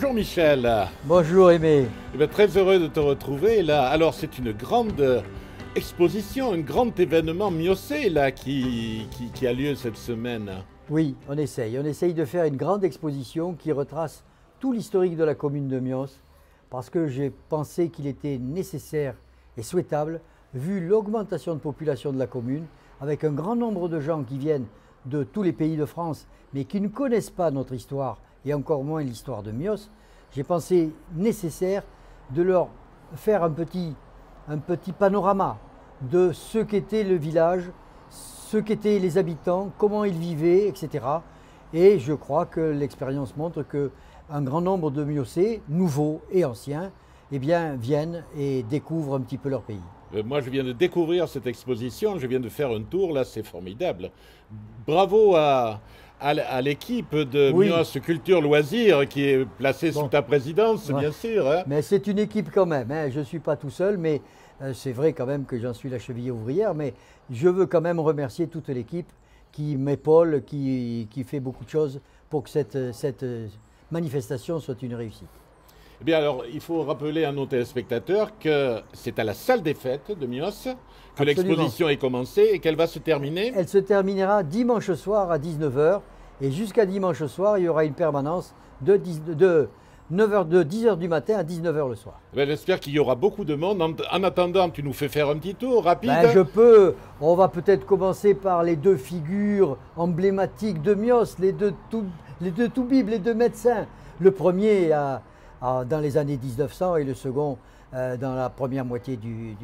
Bonjour Michel. Bonjour Aimé. Eh bien, très heureux de te retrouver là. Alors c'est une grande exposition, un grand événement miossé là qui a lieu cette semaine. Oui, on essaye de faire une grande exposition qui retrace tout l'historique de la commune de Mios parce que j'ai pensé qu'il était nécessaire et souhaitable, vu l'augmentation de population de la commune, avec un grand nombre de gens qui viennent de tous les pays de France mais qui ne connaissent pas notre histoire et encore moins l'histoire de Mios, j'ai pensé nécessaire de leur faire un petit panorama de ce qu'était le village, ce qu'étaient les habitants, comment ils vivaient, etc. Et je crois que l'expérience montre qu'un grand nombre de Miocés, nouveaux et anciens, eh bien, viennent et découvrent un petit peu leur pays. Moi, je viens de découvrir cette exposition, je viens de faire un tour, là, c'est formidable. Bravo à l'équipe de Mios Culture Loisirs qui est placée sous ta présidence, bien sûr. Hein. Mais c'est une équipe quand même, hein. Je ne suis pas tout seul, mais c'est vrai quand même que j'en suis la cheville ouvrière, mais je veux quand même remercier toute l'équipe qui m'épaule, qui fait beaucoup de choses pour que cette manifestation soit une réussite. Eh bien alors, il faut rappeler à nos téléspectateurs que c'est à la salle des fêtes de Mios que l'exposition est commencée et qu'elle va se terminer. Elle se terminera dimanche soir à 19 h et jusqu'à dimanche soir, il y aura une permanence de 10h du matin à 19 h le soir. Ben, j'espère qu'il y aura beaucoup de monde. En attendant, tu nous fais faire un petit tour rapide. Ben, je peux. On va peut-être commencer par les deux figures emblématiques de Mios, les deux toubibs, les deux médecins. Le premier dans les années 1900 et le second dans la première moitié du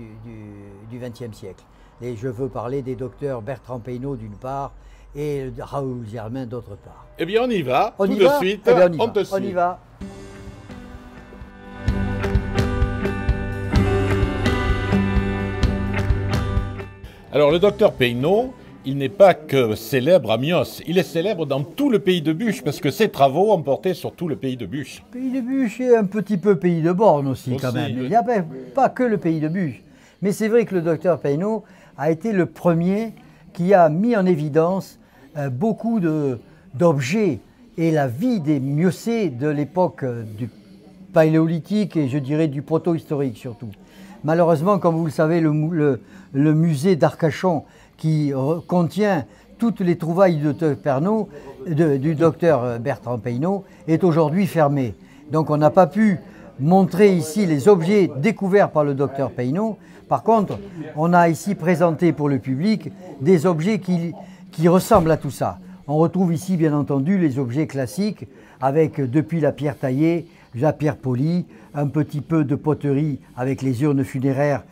XXe siècle. Et je veux parler des docteurs Bertrand Peynaud d'une part et Raoul Germain d'autre part. Eh bien on y va, tout de suite, eh bien, on te suit. On y va. Alors le docteur Peynaud, il n'est pas que célèbre à Mios, il est célèbre dans tout le pays de Buch, parce que ses travaux ont porté sur tout le pays de Buch. Pays de Buch et un petit peu pays de Borne aussi quand même. Il n'y a pas que le pays de Buch. Mais c'est vrai que le docteur Peynaud a été le premier qui a mis en évidence beaucoup d'objets et la vie des Miocés de l'époque du paléolithique et je dirais du proto-historique surtout. Malheureusement, comme vous le savez, le musée d'Arcachon qui contient toutes les trouvailles du docteur Bertrand Peynaud est aujourd'hui fermé. Donc on n'a pas pu montrer ici les objets découverts par le docteur Peynaud. Par contre, on a ici présenté pour le public des objets qui ressemblent à tout ça. On retrouve ici bien entendu les objets classiques avec depuis la pierre taillée, la pierre polie, un petit peu de poterie avec les urnes funéraires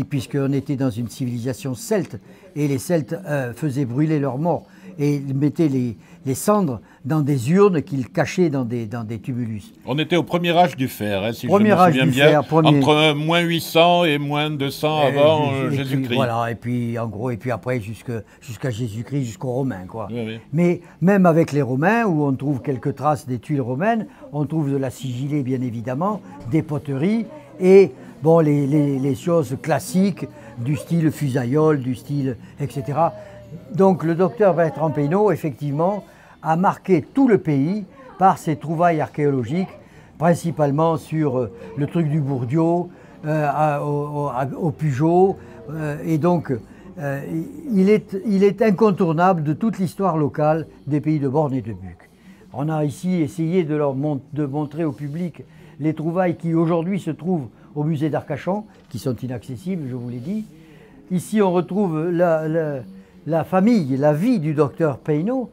puisqu'on était dans une civilisation celte et les Celtes faisaient brûler leurs morts et mettaient les cendres dans des urnes qu'ils cachaient dans des tumulus. On était au premier âge du fer, hein, si je me souviens bien, entre moins 800 et moins 200 avant Jésus-Christ. Voilà, et puis en gros, et puis après jusqu'à Jésus-Christ, jusqu'aux Romains, quoi. Oui, oui. Mais même avec les Romains, où on trouve quelques traces des tuiles romaines, on trouve de la sigillée bien évidemment, des poteries et bon, les choses classiques du style fusaïole, du style etc. Donc le docteur Bertrand Peynaud, effectivement, a marqué tout le pays par ses trouvailles archéologiques, principalement sur le truc du Bourdieu, au Pugeot, et donc il est incontournable de toute l'histoire locale des pays de Borne et de Buch. On a ici essayé de montrer au public les trouvailles qui aujourd'hui se trouvent au musée d'Arcachon, qui sont inaccessibles, je vous l'ai dit. Ici, on retrouve la famille, la vie du docteur Peynaud.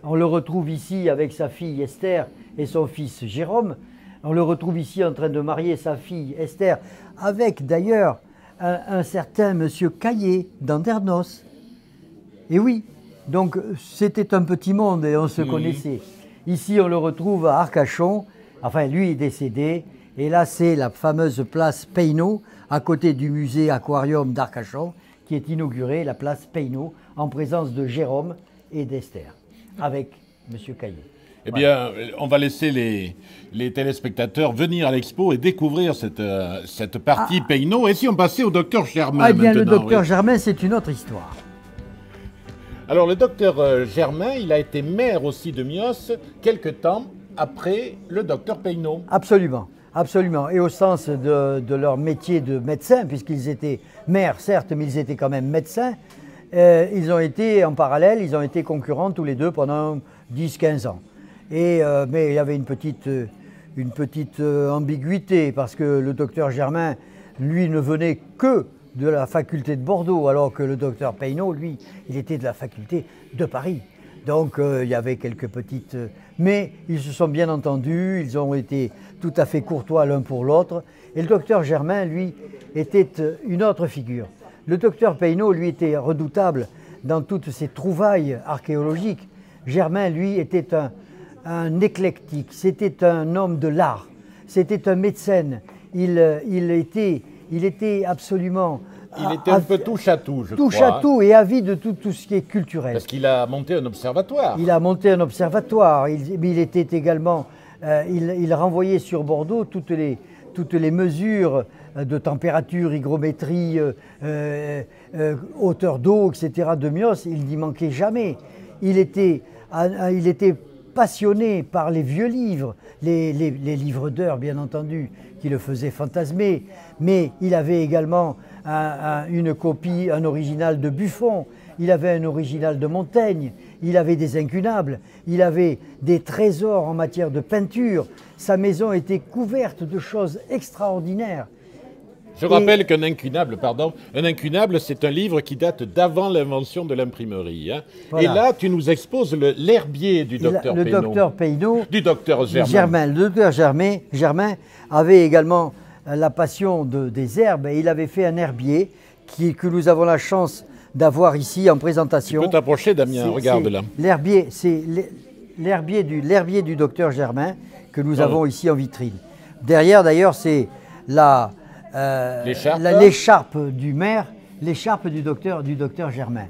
On le retrouve ici avec sa fille Esther et son fils Jérôme. On le retrouve ici en train de marier sa fille Esther avec d'ailleurs un certain monsieur Caillé d'Andernos. Et oui, donc c'était un petit monde et on se connaissait. Ici, on le retrouve à Arcachon. Enfin, lui est décédé. Et là, c'est la fameuse place Peynaud, à côté du musée aquarium d'Arcachon, qui est inaugurée, la place Peynaud, en présence de Jérôme et d'Esther, avec M. Caillé. Eh bien, on va laisser les téléspectateurs venir à l'expo et découvrir cette partie Peynaud. Et si on passait au docteur Germain bien, maintenant, le docteur Germain, c'est une autre histoire. Alors, le docteur Germain, il a été maire aussi de Mios quelque temps. après le docteur Peynaud. Absolument, absolument. Et au sens de leur métier de médecin, puisqu'ils étaient maires, certes, mais ils étaient quand même médecins, ils ont été en parallèle, ils ont été concurrents tous les deux pendant 10-15 ans. Mais il y avait une petite ambiguïté, parce que le docteur Germain, lui, ne venait que de la faculté de Bordeaux, alors que le docteur Peynaud, lui, il était de la faculté de Paris. Donc il y avait quelques petites... mais ils se sont bien entendus, ils ont été tout à fait courtois l'un pour l'autre. Et le docteur Germain, lui, était une autre figure. Le docteur Peynaud, lui, était redoutable dans toutes ses trouvailles archéologiques. Germain, lui, était un éclectique, c'était un homme de l'art, c'était un mécène. Il était absolument... Il était un peu touche à tout, je crois. Touche à tout et avide de tout ce qui est culturel. Parce qu'il a monté un observatoire. Il a monté un observatoire. Il était également... il renvoyait sur Bordeaux toutes les mesures de température, hygrométrie, hauteur d'eau, etc. de Mios. Il n'y manquait jamais. Il était passionné par les vieux livres, les livres d'heures, bien entendu, qui le faisaient fantasmer. Mais il avait également une copie, un original de Buffon, il avait un original de Montaigne, il avait des incunables, il avait des trésors en matière de peinture. Sa maison était couverte de choses extraordinaires. Je rappelle qu'un incunable, c'est un livre qui date d'avant l'invention de l'imprimerie. Hein. Voilà. Et là, tu nous exposes l'herbier du docteur Peynaud. Le docteur Peynaud. Du docteur Germain. Le docteur Germain avait également la passion des herbes et il avait fait un herbier que nous avons la chance d'avoir ici en présentation. Tu peux t'approcher, Damien, regarde là. L'herbier, c'est l'herbier du docteur Germain que nous avons ici en vitrine. Derrière, d'ailleurs, c'est l'écharpe du maire, l'écharpe du docteur Germain.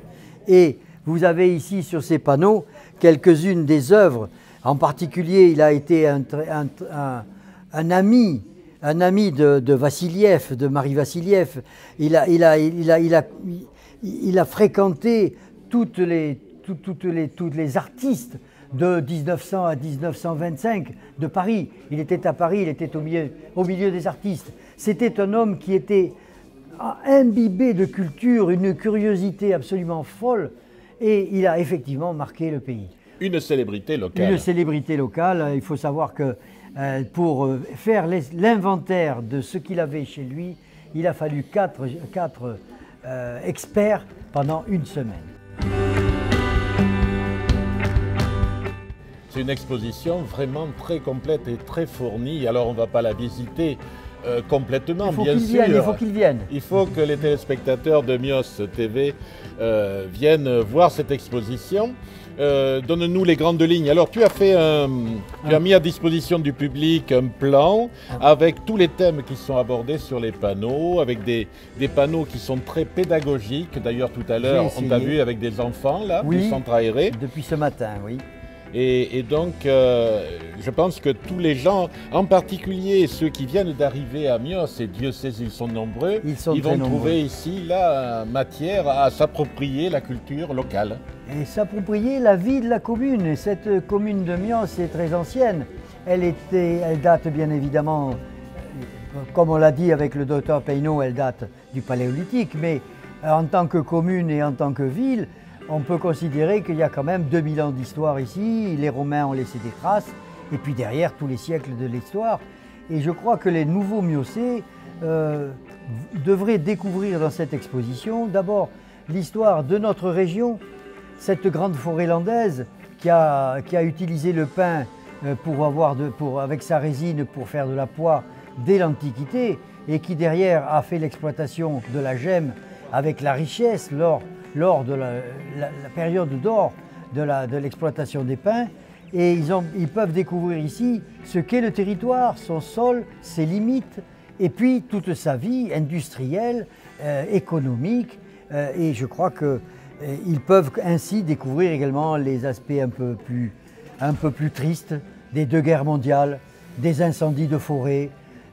Et vous avez ici sur ces panneaux quelques-unes des œuvres. En particulier, il a été un ami de Vassiliev, de Marie Vassiliev. Il a fréquenté toutes les artistes de 1900 à 1925 de Paris. Il était à Paris, il était au milieu des artistes. C'était un homme qui était imbibé de culture, une curiosité absolument folle, et il a effectivement marqué le pays. Une célébrité locale. Une célébrité locale. Il faut savoir que pour faire l'inventaire de ce qu'il avait chez lui, il a fallu quatre experts pendant une semaine. C'est une exposition vraiment très complète et très fournie. Alors on ne va pas la visiter complètement, bien sûr. Il faut qu'ils viennent. Il faut que les téléspectateurs de Mios TV viennent voir cette exposition. Donne-nous les grandes lignes. Alors tu as mis à disposition du public un plan avec tous les thèmes qui sont abordés sur les panneaux, avec des panneaux qui sont très pédagogiques. D'ailleurs tout à l'heure on t'a vu avec des enfants là, du centre aéré. Depuis ce matin, oui. Et donc, je pense que tous les gens, en particulier ceux qui viennent d'arriver à Mios, et Dieu sait ils sont nombreux, ils vont trouver ici matière à s'approprier la culture locale. Et s'approprier la vie de la commune. Et cette commune de Mios est très ancienne. Elle date bien évidemment, comme on l'a dit avec le docteur Peynaud, elle date du Paléolithique, mais en tant que commune et en tant que ville, on peut considérer qu'il y a quand même 2000 ans d'histoire ici, les Romains ont laissé des traces, et puis derrière tous les siècles de l'histoire. Et je crois que les nouveaux Miocés devraient découvrir dans cette exposition d'abord l'histoire de notre région, cette grande forêt landaise qui a utilisé le pin avec sa résine pour faire de la poix dès l'Antiquité, et qui derrière a fait l'exploitation de la gemme avec la richesse lors de la période d'or de l'exploitation des pins. Et ils peuvent découvrir ici ce qu'est le territoire, son sol, ses limites, et puis toute sa vie industrielle, économique. Et je crois qu'ils peuvent ainsi découvrir également les aspects un peu plus tristes des deux guerres mondiales, des incendies de forêt,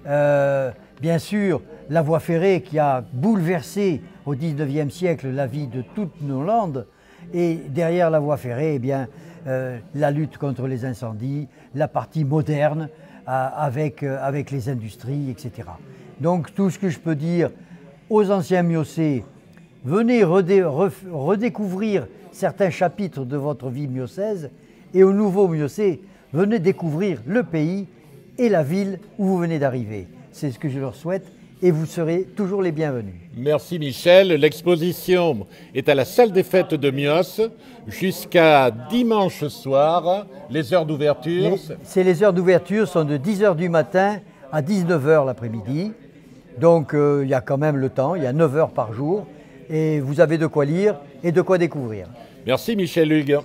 bien sûr la voie ferrée qui a bouleversé au XIXe siècle la vie de toutes nos landes. Et derrière la voie ferrée, eh bien, la lutte contre les incendies, la partie moderne avec les industries, etc. Donc tout ce que je peux dire aux anciens miocés, venez redécouvrir certains chapitres de votre vie miocèse, et aux nouveaux miocés, venez découvrir le pays et la ville où vous venez d'arriver. C'est ce que je leur souhaite et vous serez toujours les bienvenus. Merci Michel. L'exposition est à la salle des fêtes de Mios jusqu'à dimanche soir. Les heures d'ouverture? Les heures d'ouverture sont de 10h du matin à 19h l'après-midi. Donc il y a quand même le temps, il y a 9 heures par jour et vous avez de quoi lire et de quoi découvrir. Merci Michel Hugues.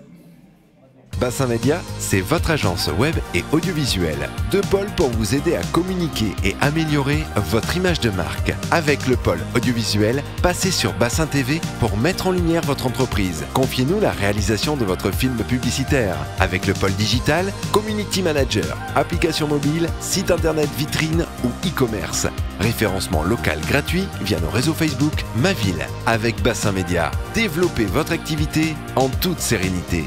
Bassin Média, c'est votre agence web et audiovisuelle. Deux pôles pour vous aider à communiquer et améliorer votre image de marque. Avec le pôle audiovisuel, passez sur Bassin TV pour mettre en lumière votre entreprise. Confiez-nous la réalisation de votre film publicitaire. Avec le pôle digital, Community Manager, application mobile, site internet vitrine ou e-commerce. Référencement local gratuit via nos réseaux Facebook Ma Ville. Avec Bassin Média, développez votre activité en toute sérénité.